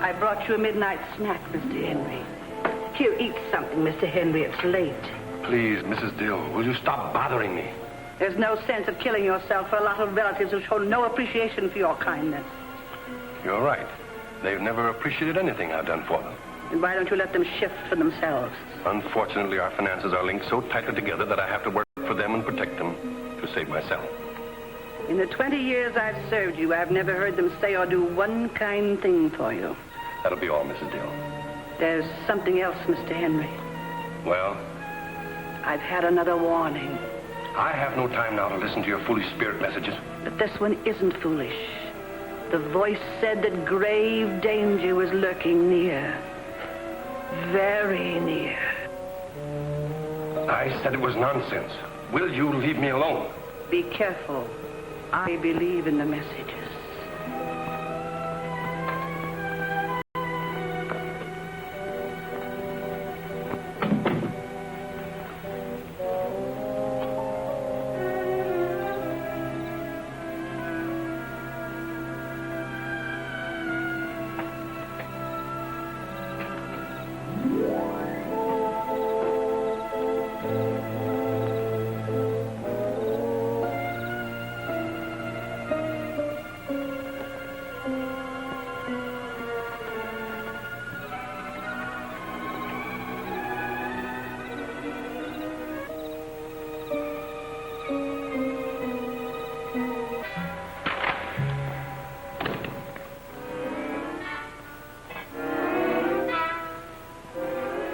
I brought you a midnight snack, Mr. Henry. Here, eat something, Mr. Henry. It's late. Please, Mrs. Dill, will you stop bothering me? There's no sense of killing yourself for a lot of relatives who show no appreciation for your kindness. You're right. They've never appreciated anything I've done for them. And why don't you let them shift for themselves? Unfortunately, our finances are linked so tightly together that I have to work for them and protect them to save myself. In the 20 years I've served you, I've never heard them say or do one kind thing for you. That'll be all, Mrs. Dill. There's something else, Mr. Henry. Well? I've had another warning. I have no time now to listen to your foolish spirit messages. But this one isn't foolish. The voice said that grave danger was lurking near. Very near. I said it was nonsense. Will you leave me alone? Be careful. I believe in the messages.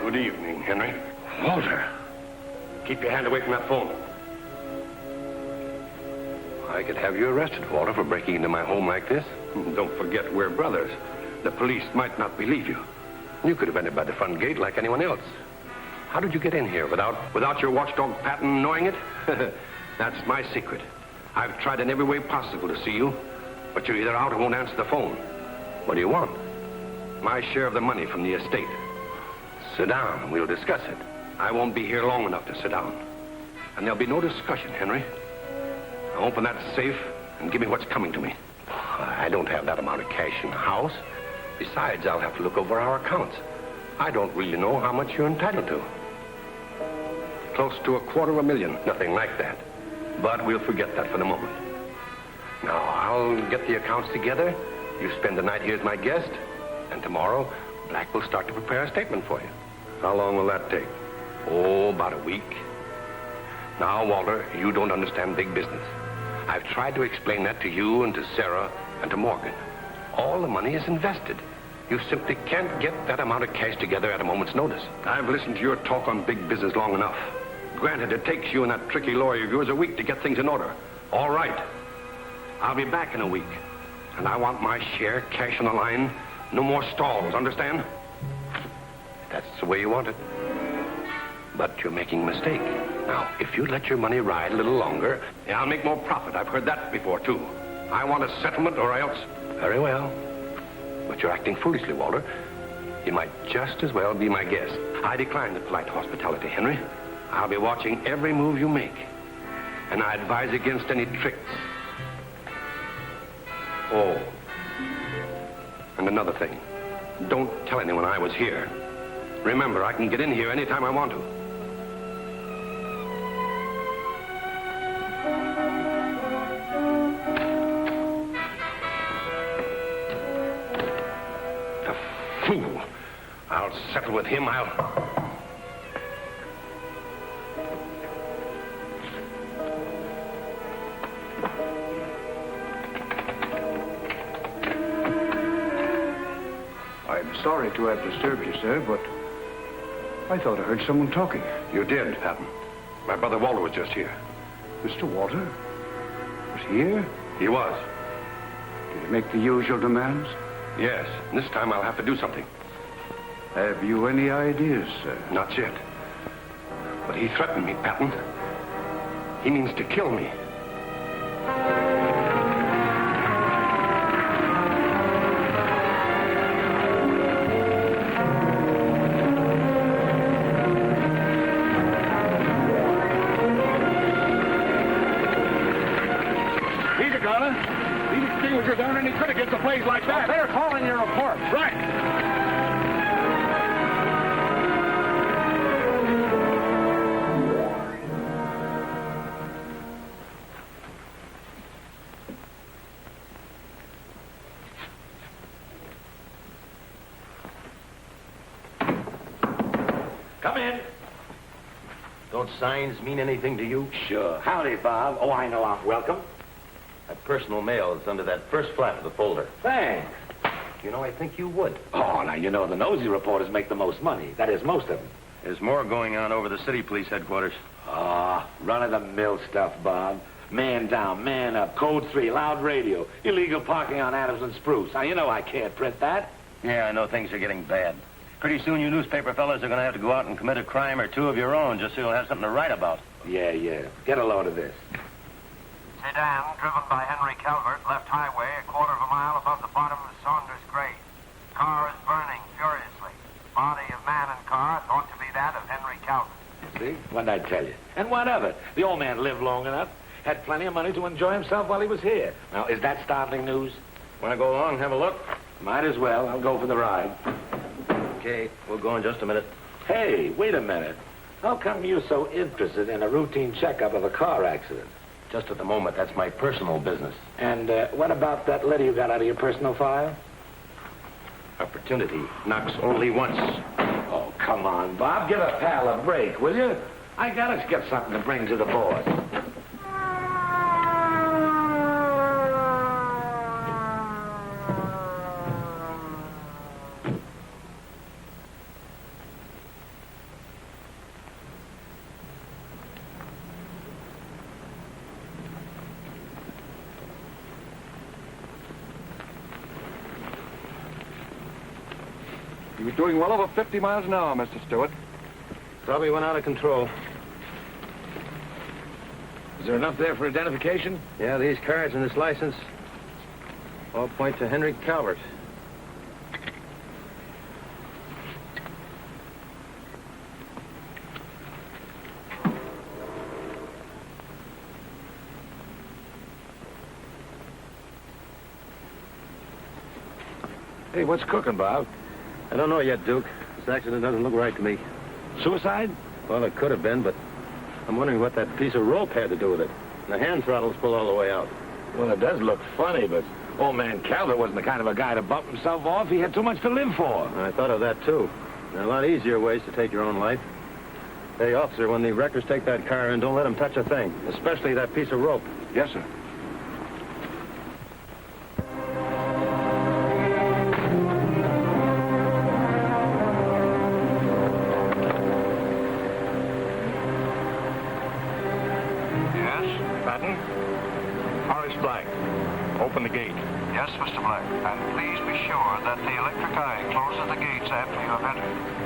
Good evening, Henry. Walter, keep your hand away from that phone. I could have you arrested, Walter, for breaking into my home like this. Don't forget, we're brothers. The police might not believe you. You could have entered by the front gate like anyone else. How did you get in here without your watchdog Patton knowing it? That's my secret. I've tried in every way possible to see you, but you're either out or won't answer the phone. What do you want? My share of the money from the estate. Sit down and we'll discuss it. I won't be here long enough to sit down. And there'll be no discussion, Henry. Now open that safe and give me what's coming to me. I don't have that amount of cash in the house. Besides, I'll have to look over our accounts. I don't really know how much you're entitled to. Close to $250,000, nothing like that. But we'll forget that for the moment. Now, I'll get the accounts together. You spend the night here as my guest. And tomorrow, Black will start to prepare a statement for you. How long will that take? Oh, about a week. Now, Walter, you don't understand big business. I've tried to explain that to you and to Sarah and to Morgan. All the money is invested. You simply can't get that amount of cash together at a moment's notice. I've listened to your talk on big business long enough. Granted, it takes you and that tricky lawyer of yours a week to get things in order. All right. I'll be back in a week. And I want my share, cash on the line. No more stalls, understand? That's the way you want it. But you're making a mistake. Now, if you let your money ride a little longer, I'll make more profit. I've heard that before, too. I want a settlement or else... Very well. But you're acting foolishly, Walter. You might just as well be my guest. I decline the polite hospitality, Henry. I'll be watching every move you make. And I advise against any tricks. Oh. And another thing. Don't tell anyone I was here. Remember, I can get in here anytime I want to. I'll settle with him. I'm sorry to have disturbed you, sir, but I thought I heard someone talking. You did, Patton. My brother Walter was just here. Mr. Walter? Was he here? He was. Did he make the usual demands? Yes. And this time I'll have to do something. Have you any ideas, sir? Not yet. But he threatened me, Patton. He means to kill me. Aren't any good against a place like that. Better call in your report. Right. Come in. Don't signs mean anything to you? Sure. Howdy, Bob. Oh, I know I'm welcome. That personal mail is under that first flap of the folder. Thanks. You know, I think you would. Oh, now, you know the nosy reporters make the most money. That is, most of them. There's more going on over the city police headquarters. Ah, run-of-the-mill stuff, Bob. Man down, man up, code 3, loud radio, illegal parking on Adams and Spruce. Now, you know I can't print that. Yeah, I know things are getting bad. Pretty soon you newspaper fellas are going to have to go out and commit a crime or two of your own just so you'll have something to write about. Yeah. Get a load of this. Sedan, driven by Henry Calvert, left highway a quarter of a mile above the bottom of Saunders grade. Car is burning furiously. Body of man and car thought to be that of Henry Calvert. See? What'd I tell you? And what of it? The old man lived long enough, had plenty of money to enjoy himself while he was here. Now, is that startling news? Want to go along and have a look? Might as well. I'll go for the ride. Okay, we'll go in just a minute. Hey, wait a minute. How come you're so interested in a routine checkup of a car accident? Just at the moment, that's my personal business. And what about that letter you got out of your personal file? Opportunity knocks only once. Oh, come on, Bob. Give a pal a break, will you? I gotta get something to bring to the board. He was doing well over 50 miles an hour, Mr. Stewart. Probably went out of control. Is there enough there for identification? Yeah, these cards and this license all point to Henry Calvert. Hey, what's cooking, Bob? I don't know yet, Duke. This accident doesn't look right to me. Suicide? Well, it could have been, but I'm wondering what that piece of rope had to do with it. And the hand throttle's pulled all the way out. Well, it does look funny, but old man Calvert wasn't the kind of a guy to bump himself off. He had too much to live for. I thought of that, too. There are a lot easier ways to take your own life. Hey, officer, when the wreckers take that car in, don't let them touch a thing, especially that piece of rope. Yes, sir. Open the gate. Yes, Mr. Black. And please be sure that the electric eye closes the gates after you have entered.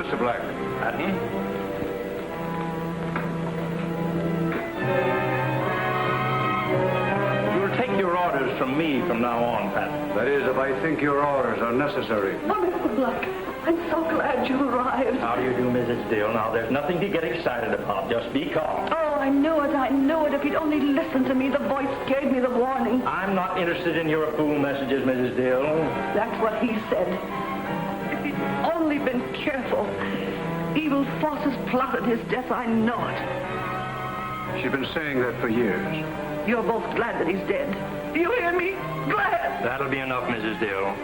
Mr. Black. Patton? You'll take your orders from me from now on, Patton. That is, if I think your orders are necessary. Oh, Mr. Black, I'm so glad you arrived. How do you do, Mrs. Steele? Now, there's nothing to get excited about. Just be calm. Oh, I know it. If you'd only listened to me, the voice gave me the warning. I'm not interested in your fool messages, Mrs. Steele. That's what he said. If he'd only been careful. Evil forces plotted his death, I know it. She's been saying that for years. You're both glad that he's dead. Do you hear me? Glad. That'll be enough, Mrs. Steele.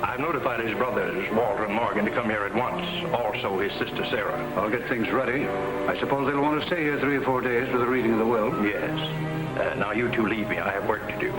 I've notified his brothers, Walter and Morgan, to come here at once. Also his sister, Sarah. I'll get things ready. I suppose they'll want to stay here 3 or 4 days for the reading of the will. Yes. Now you two leave me. I have work to do.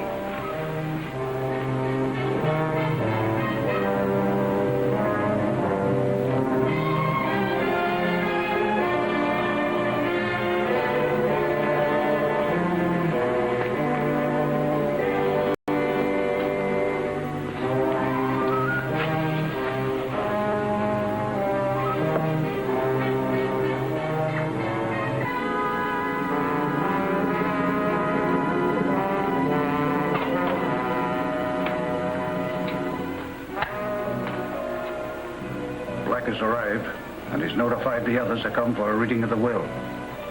Has arrived, and he's notified the others to come for a reading of the will. Good.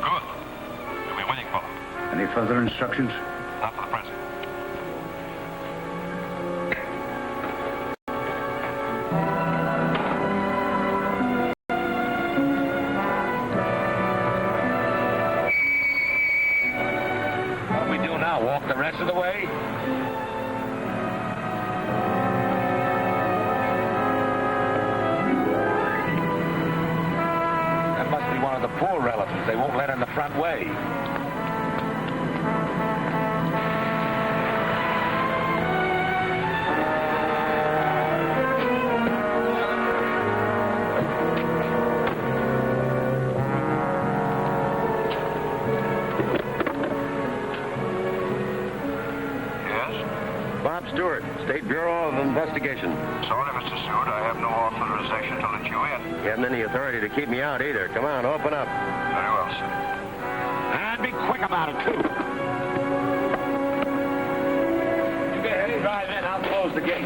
What are we waiting for? Any further instructions? Not for the present. What we do now, walk the rest of the way? One of the poor relatives. They won't let in the front way. Yes? Bob Stewart, State Bureau of Investigation. Sorry, Mr. Stewart, I have no authorization to let you in. You haven't any authority to keep me out either. Come on, open up. Very well, sir. And be quick about it, too. You go ahead and drive in. I'll close the gate.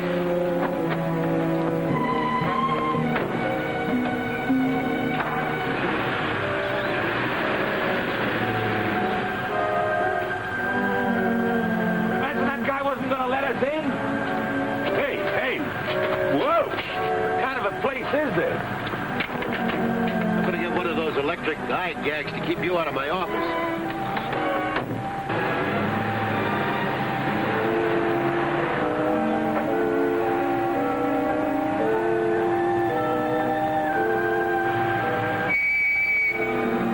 Imagine that guy wasn't going to let us in? Hey. Whoa. What kind of a place is this? I'm going to get one of those electric eye gags to keep you out of my office.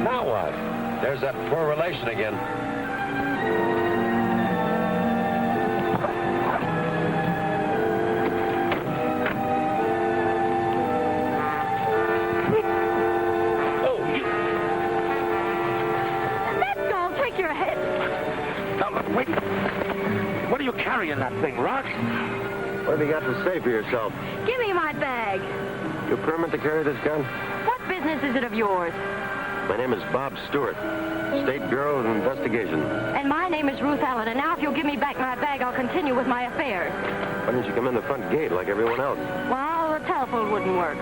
Now what? There's that poor relation again. Wait. What are you carrying that thing, Rock? What have you got to say for yourself? Give me my bag. You permit to carry this gun? What business is it of yours? My name is Bob Stewart, State Bureau of Investigation. And my name is Ruth Allen, and now if you'll give me back my bag, I'll continue with my affairs. Why didn't you come in the front gate like everyone else? Well, the telephone wouldn't work.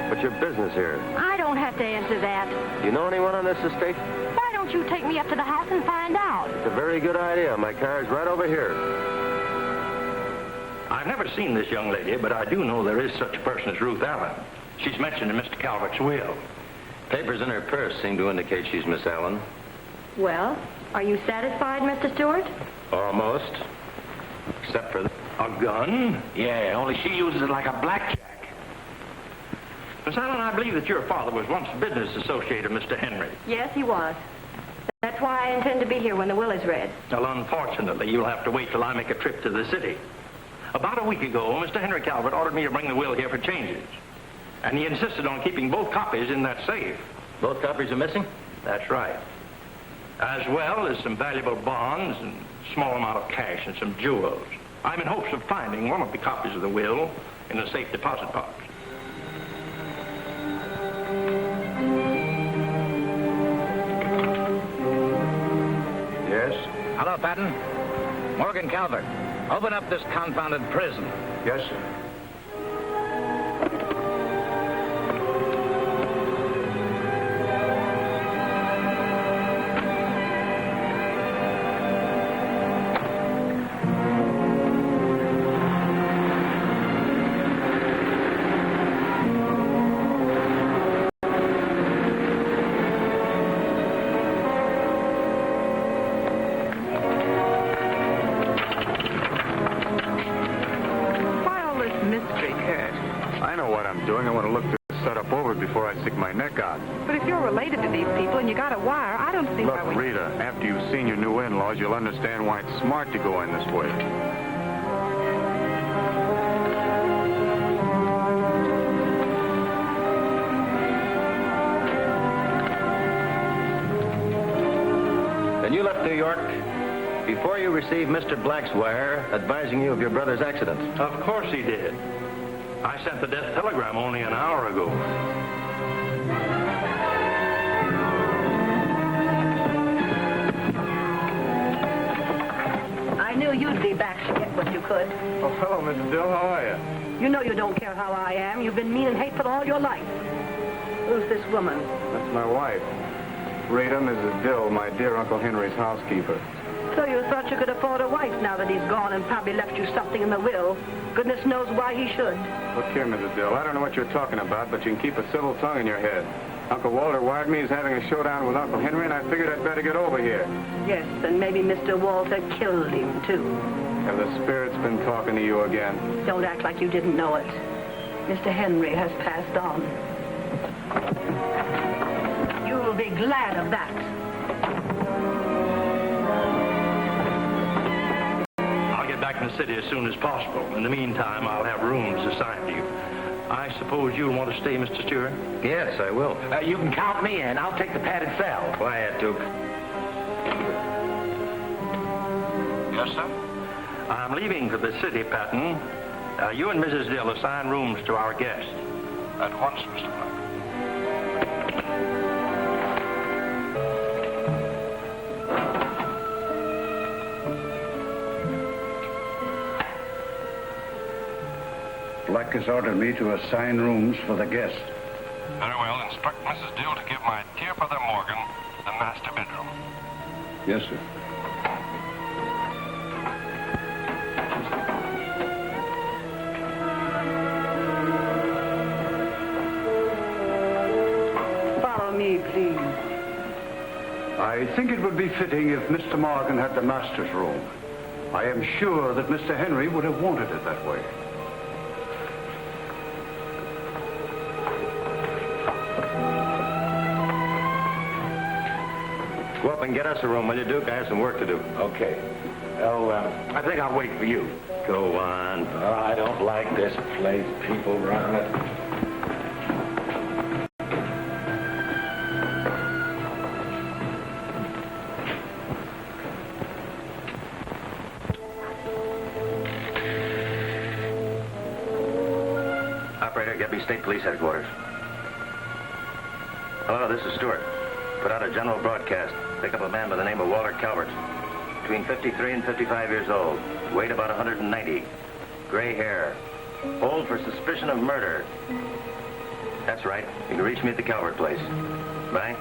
What's your business here? I don't have to answer that. Do you know anyone on this estate? Why don't you take me up to the house and find out? It's a very good idea. My car's right over here. I've never seen this young lady, but I do know there is such a person as Ruth Allen. She's mentioned in Mr. Calvert's will. Papers in her purse seem to indicate she's Miss Allen. Well, are you satisfied, Mr. Stewart? Almost. Except for A gun? Yeah, only she uses it like a blackjack. Miss Allen, I believe that your father was once a business associate of Mr. Henry. Yes, he was. That's why I intend to be here when the will is read. Well, unfortunately, you'll have to wait till I make a trip to the city. About a week ago, Mr. Henry Calvert ordered me to bring the will here for changes. And he insisted on keeping both copies in that safe. both copies are missing? That's right. As well as some valuable bonds and a small amount of cash and some jewels. I'm in hopes of finding one of the copies of the will in the safe deposit box. Patton. Morgan Calvert, open up this confounded prison. Yes, sir. Before I stick my neck out. But if you're related to these people and you got a wire, I don't see why Look, Rita, after you've seen your new in-laws, you'll understand why it's smart to go in this way. Then you left New York before you received Mr. Black's wire advising you of your brother's accident. Of course he did. I sent the death telegram only an hour ago. I knew you'd be back to get what you could. Oh, hello, Mrs. Dill. How are you? You know you don't care how I am. You've been mean and hateful all your life. Who's this woman? That's my wife. Rita, Mrs. Dill, my dear Uncle Henry's housekeeper. So you thought you could afford a wife now that he's gone and probably left you something in the will. Goodness knows why he should. Look here, Mrs. Dill. I don't know what you're talking about, but you can keep a civil tongue in your head. Uncle Walter wired me he's having a showdown with Uncle Henry, and I figured I'd better get over here. Yes, and maybe Mr. Walter killed him, too. Have the spirits been talking to you again? Don't act like you didn't know it. Mr. Henry has passed on. You'll be glad of that. I'll get back in the city as soon as possible. In the meantime, I'll have rooms assigned to you. I suppose you'll want to stay, Mr. Stewart? Yes, I will. You can count me in. I'll take the padded cell. Quiet, Duke. Yes, sir? I'm leaving for the city, Patton. You and Mrs. Dill assign rooms to our guest. At once, Mr. Black. Black has ordered me to assign rooms for the guest. Very well. Instruct Mrs. Dill to give my dear brother Morgan the master bedroom. Yes, sir. Follow me, please. I think it would be fitting if Mr. Morgan had the master's room. I am sure that Mr. Henry would have wanted it that way. Go up and get us a room, will you, Duke? I have some work to do. Okay. Oh, I think I'll wait for you. Go on. Oh, I don't like this place. People around it. Operator, get me State Police Headquarters. Hello, this is Stewart. Put out a general broadcast. Pick up a man by the name of Walter Calvert. Between 53 and 55 years old. Weight about 190. Gray hair. Hold for suspicion of murder. That's right. You can reach me at the Calvert place. Bye.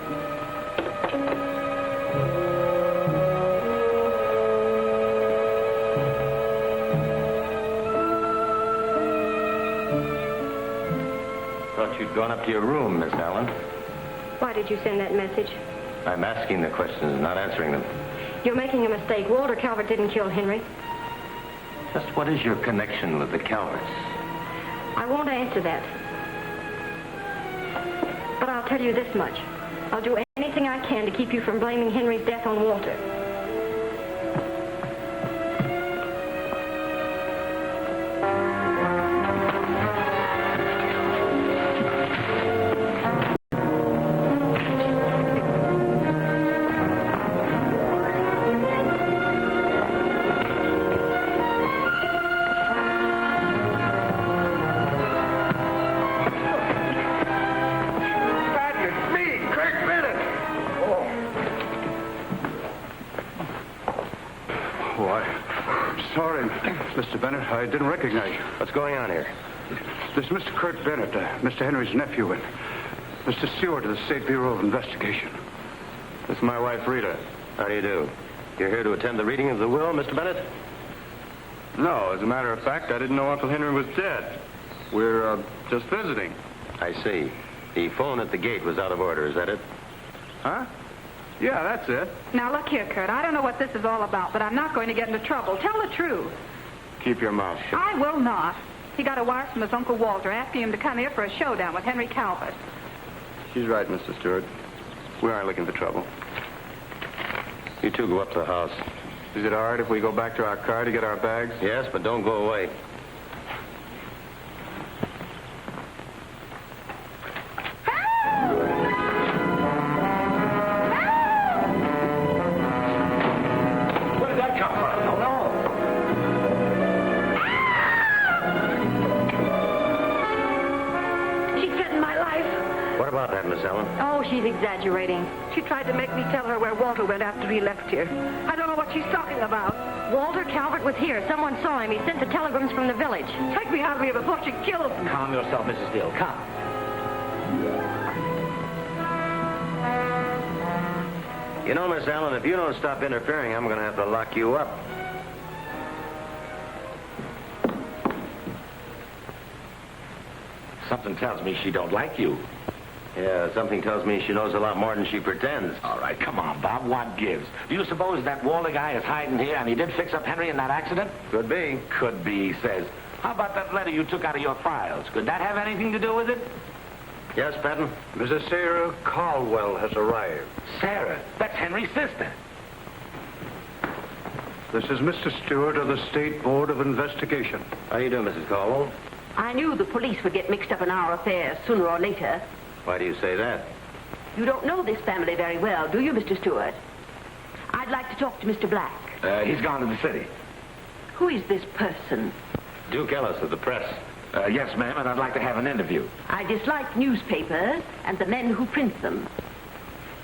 Thought you'd gone up to your room, Miss Allen. Why did you send that message? I'm asking the questions, not answering them. You're making a mistake. Walter Calvert didn't kill Henry. Just what is your connection with the Calverts? I won't answer that. But I'll tell you this much. I'll do anything I can to keep you from blaming Henry's death on Walter. sorry, Mr. Bennett. I didn't recognize you. What's going on here? This is Mr. Kurt Bennett, Mr. Henry's nephew, and Mr. Stewart of the State Bureau of Investigation. This is my wife, Rita. How do you do? You're here to attend the reading of the will, Mr. Bennett? No, as a matter of fact, I didn't know Uncle Henry was dead. We're just visiting. I see. The phone at the gate was out of order, is that it? Huh? Yeah, that's it. Now, look here, Kurt. I don't know what this is all about, but I'm not going to get into trouble. Tell the truth. Keep your mouth shut. I will not. He got a wire from his Uncle Walter asking him to come here for a showdown with Henry Calvert. She's right, Mr. Stewart. We aren't looking for trouble. You two go up to the house. Is it all right if we go back to our car to get our bags? Yes, but don't go away. Where did that come from? I don't know. She threatened my life. What about that, Miss Allen? Oh, she's exaggerating. She tried to make me tell her where Walter went after he left here. I don't know what she's talking about. Walter Calvert was here. Someone saw him. He sent the telegrams from the village. Take me out of here before she kills me. Calm yourself, Mrs. Dill. Calm. You know, Miss Allen, if you don't stop interfering, I'm going to have to lock you up. Something tells me she don't like you. Yeah, something tells me she knows a lot more than she pretends. All right, come on, Bob. What gives? Do you suppose that Walter guy is hiding here and he did fix up Henry in that accident? Could be. Could be, he says. How about that letter you took out of your files? Could that have anything to do with it? Yes, Patton? Mrs. Sarah Caldwell has arrived. Sarah, that's Henry's sister. This is Mr. Stewart of the State Board of Investigation. How do you do, Mrs. Caldwell? I knew the police would get mixed up in our affairs sooner or later. Why do you say that? You don't know this family very well, do you, Mr. Stewart? I'd like to talk to Mr. Black. He's gone to the city. Who is this person? Duke Ellis of the press. Yes, ma'am, and I'd like to have an interview. I dislike newspapers and the men who print them.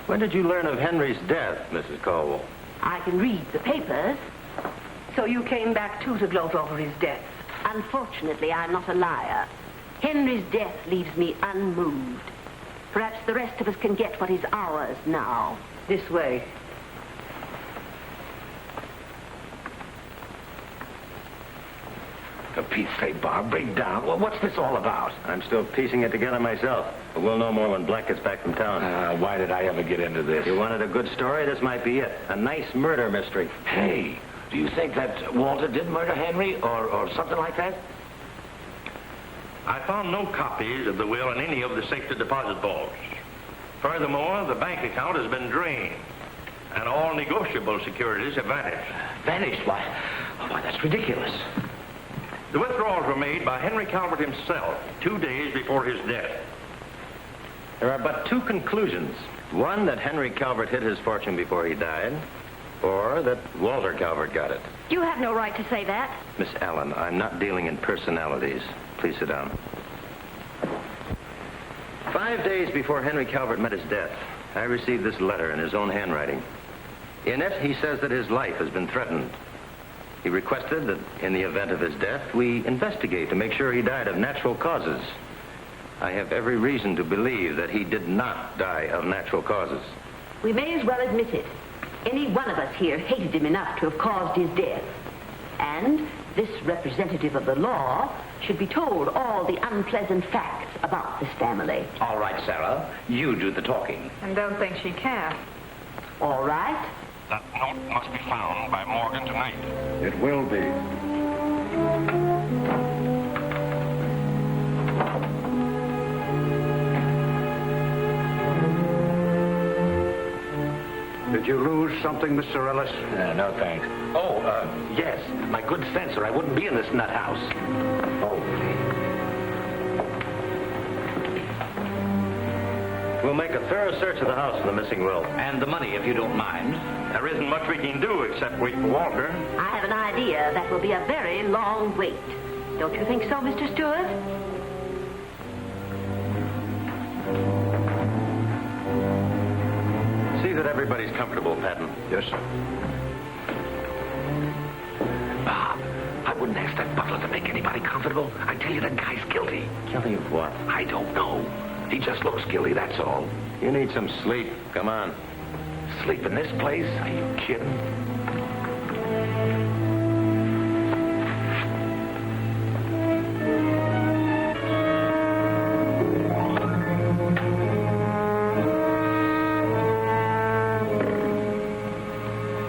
When did you learn of Henry's death, Mrs. Caldwell? I can read the papers. So you came back, too, to gloat over his death. Unfortunately, I'm not a liar. Henry's death leaves me unmoved. Perhaps the rest of us can get what is ours now. This way. For Pete's sake, Bob, break down. Well, what's this all about? I'm still piecing it together myself. But we'll know more when Black gets back from town. Why did I ever get into this? You wanted a good story? This might be it. A nice murder mystery. Hey, do you think that Walter did murder Henry or something like that? I found no copies of the will in any of the safety deposit vaults. Furthermore, the bank account has been drained, and all negotiable securities have vanished. Vanished? Why, that's ridiculous. The withdrawals were made by Henry Calvert himself 2 days before his death. There are but two conclusions. One, that Henry Calvert hid his fortune before he died, or that Walter Calvert got it. You have no right to say that. Miss Allen, I'm not dealing in personalities. Please sit down. 5 days before Henry Calvert met his death, I received this letter in his own handwriting. In it, he says that his life has been threatened. He requested that in the event of his death, we investigate to make sure he died of natural causes. I have every reason to believe that he did not die of natural causes. We may as well admit it. Any one of us here hated him enough to have caused his death. And this representative of the law should be told all the unpleasant facts about this family. All right, Sarah. You do the talking. And don't think she can. All right. That note must be found by Morgan tonight. It will be. Did you lose something, Mr. Ellis? No, thanks. Oh, yes. My good sense, or I wouldn't be in this nut house. Oh. We'll make a thorough search of the house for the missing will. And the money, if you don't mind. There isn't much we can do except wait for Walter. I have an idea that will be a very long wait. Don't you think so, Mr. Stewart? See that everybody's comfortable, Patton. Yes, sir. Bob, wouldn't ask that butler to make anybody comfortable. I tell you, the guy's guilty. Guilty of what? I don't know. He just looks guilty, that's all. You need some sleep. Come on. Sleep in this place? Are you kidding?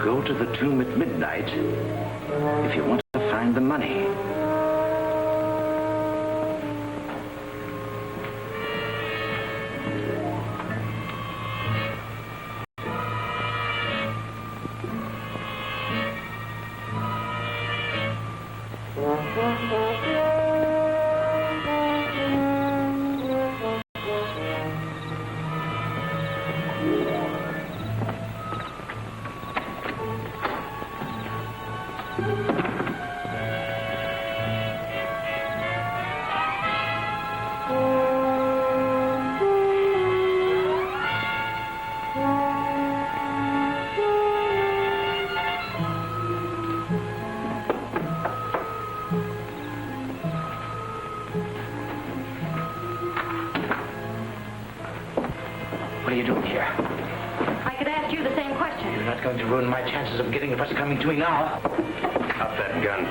Go to the tomb at midnight if you want to find the money. What are you doing here? I could ask you the same question. You're not going to ruin my chances of getting the person coming to me now. Up that gun.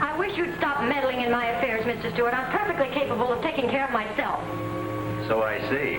I wish you'd stop meddling in my affairs, Mr. Stewart. I'm perfectly capable of taking care of myself. So I see.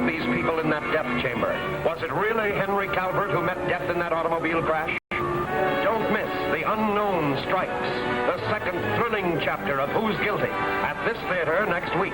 These people in that death chamber. Was it really Henry Calvert who met death in that automobile crash? Don't miss The Unknown Strikes, the second thrilling chapter of Who's Guilty, at this theater next week.